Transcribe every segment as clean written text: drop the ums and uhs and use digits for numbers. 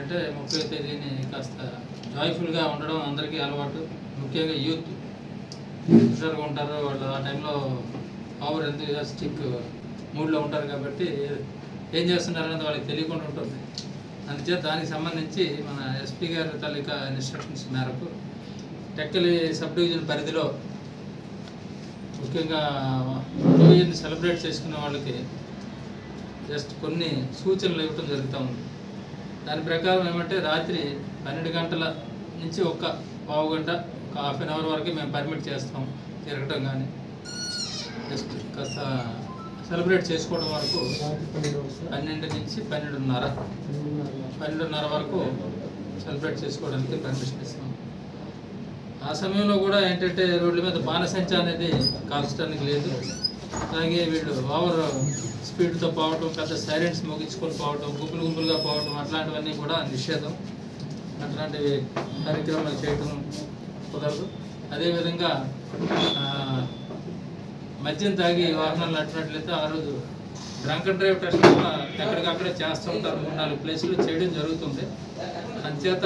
ఏంటంటే 30వ తేదీని కాస్త జాయ్ఫుల్గా ఉండడం అందరికీ అలవాటు. ముఖ్యంగా యూత్ హుషారుగా ఉంటారు. వాళ్ళు ఆ టైంలో ఓవర్ ఎంతూజియాస్టిక్ మూడ్లో ఉంటారు కాబట్టి ఏం చేస్తున్నారనేది వాళ్ళకి తెలియకుండా ఉంటుంది. అందుచేత దానికి సంబంధించి మన ఎస్పీ గారి తాలూకా ఇన్స్ట్రక్షన్స్ మేరకు టెక్కలి సబ్ డివిజన్ పరిధిలో ముఖ్యంగా న్యూ ఇయర్ని సెలబ్రేట్ చేసుకునే వాళ్ళకి జస్ట్ కొన్ని సూచనలు ఇవ్వటం జరుగుతూ ఉంది. దాని ప్రకారం ఏమంటే రాత్రి 12 గంటల నుంచి ఒక పావు గంట, ఒక హాఫ్ అన్ అవర్ వరకు మేము పర్మిట్ చేస్తాం తిరగటం. కానీ జస్ట్ కాస్త సెలబ్రేట్ చేసుకోవడం వరకు 12 నుంచి 12:30 వరకు సెలబ్రేట్ చేసుకోవడానికి పర్మిషన్ ఇస్తాం. ఆ సమయంలో కూడా ఏంటంటే రోడ్ల మీద బాణసంచా అనేది కాల్చడానికి లేదు. అలాగే వీళ్ళు ఓవర్ స్పీడ్తో పోవటం, పెద్ద సైలెన్స్ ముగించుకొని పోవటం, గుంపులుగా పోవటం అట్లాంటివన్నీ కూడా నిషేధం. అట్లాంటివి కార్యక్రమాలు చేయటం కుదరదు. అదేవిధంగా మద్యం తాగి వాహనాలు నడిపినట్లయితే ఆ రోజు డ్రంక్ అండ్ డ్రైవ్ టెస్ట్ ఎక్కడికక్కడే చేస్తూ ఉంటారు. 3-4 ప్లేసులు చేయడం జరుగుతుంది. అందుచేత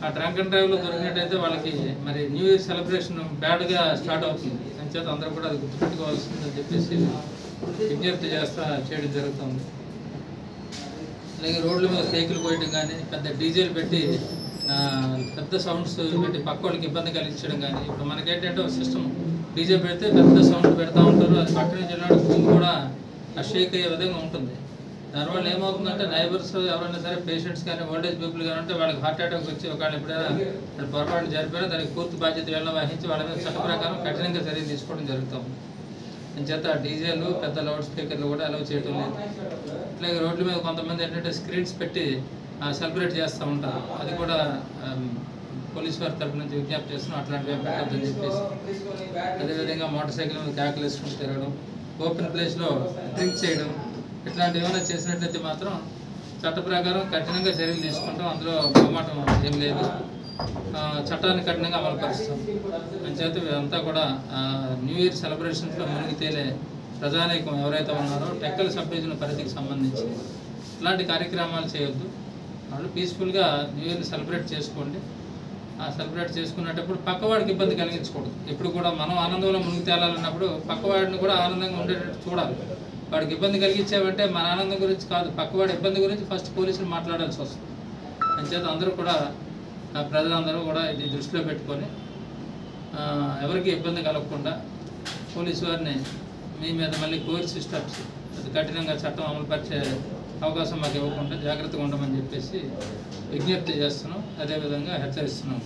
ఆ డ్రంక్ అండ్ డ్రైవ్లో దొరికినట్టయితే వాళ్ళకి మరి న్యూ ఇయర్ సెలబ్రేషన్ బ్యాడ్గా స్టార్ట్ అవుతుంది. అందుచేత అందరూ కూడా అది గుర్తుపెట్టుకోవాల్సిందని చెప్పేసి విజ్ఞప్తి చేయడం జరుగుతుంది. అలాగే రోడ్ల మీద కేకులు కోయటం కానీ, పెద్ద డీజేలు పెట్టి పెద్ద సౌండ్స్ పెట్టి పక్క వాళ్ళకి ఇబ్బంది కలిగించడం కానీ. ఇప్పుడు మనకేంటంటే ఒక సిస్టమ్ డీజే పెడితే పెద్ద సౌండ్ పెడతా ఉంటారు. అది పక్కన నుంచి వెళ్ళినప్పుడు భూమి కూడా షేక్ అయ్యే విధంగా ఉంటుంది. దానివల్ల ఏమవుతుందంటే నైబర్స్ ఎవరైనా సరే పేషెంట్స్ కానీ ఓల్డేజ్ పీపుల్ కానీ ఉంటే వాళ్ళకి హార్ట్ అటాక్ వచ్చి ఒకవేళ ఎప్పుడైనా పొరపాటు జరిపినా దానికి పూర్తి బాధ్యత వీళ్ళని వహించి వాళ్ళ మీద చట్ట ప్రకారం కఠినంగా చర్యలు తీసుకోవడం జరుగుతాం. అంచేత డీజేలు, పెద్ద లౌడ్ స్పీకర్లు కూడా అలౌ చేయడం లేదు. అట్లాగే రోడ్ల మీద కొంతమంది ఏంటంటే స్క్రీన్స్ పెట్టి సెలబ్రేట్ చేస్తూ ఉంటారు. అది కూడా పోలీస్ వారి తరఫు నుంచి విజ్ఞప్తి చేస్తున్నాం, అట్లాంటివి పెట్టద్దని చెప్పేసి. అదేవిధంగా మోటార్ సైకిల్ మీద క్యాకులు వేసుకుని తిరగడం, ఓపెన్ ప్లేస్లో డ్రింక్ చేయడం, ఇట్లాంటివి ఏమైనా చేసినట్లయితే మాత్రం చట్ట ప్రకారం కఠినంగా చర్యలు తీసుకుంటాం. అందులో మొహమాటం ఏం లేదు. చట్టాన్ని కఠినంగా అమలుపరుస్తాం. అంచేత అంతా కూడా న్యూ ఇయర్ సెలబ్రేషన్స్లో మునిగి తేలే ప్రజానీకం ఎవరైతే ఉన్నారో టెక్కల్ సబ్ డివిజన్ పరిధికి సంబంధించి ఇలాంటి కార్యక్రమాలు చేయొద్దు. వాళ్ళు పీస్ఫుల్గా న్యూ ఇయర్ని సెలబ్రేట్ చేసుకోండి. సెలబ్రేట్ చేసుకునేటప్పుడు పక్కవాడికి ఇబ్బంది కలిగించకూడదు. ఎప్పుడు కూడా మనం ఆనందంలో మునిగి తేలాలన్నప్పుడు పక్కవాడిని కూడా ఆనందంగా ఉండేటట్టు చూడాలి. వాడికి ఇబ్బంది కలిగించామంటే మన ఆనందం గురించి కాదు, పక్కవాడి ఇబ్బంది గురించి ఫస్ట్ పోలీసులు మాట్లాడాల్సి వస్తుంది. అంచేత అందరూ కూడా ప్రజలందరూ కూడా ఇది దృష్టిలో పెట్టుకొని ఎవరికి ఇబ్బంది కలగకుండా పోలీసు వారిని మీ మీద మళ్ళీ కోర్సు స్టెప్స్ అది కఠినంగా చట్టం అమలుపరిచే అవకాశం మాకు ఇవ్వకుండా జాగ్రత్తగా ఉండమని చెప్పేసి విజ్ఞప్తి చేస్తున్నాం. అదేవిధంగా హెచ్చరిస్తున్నాం.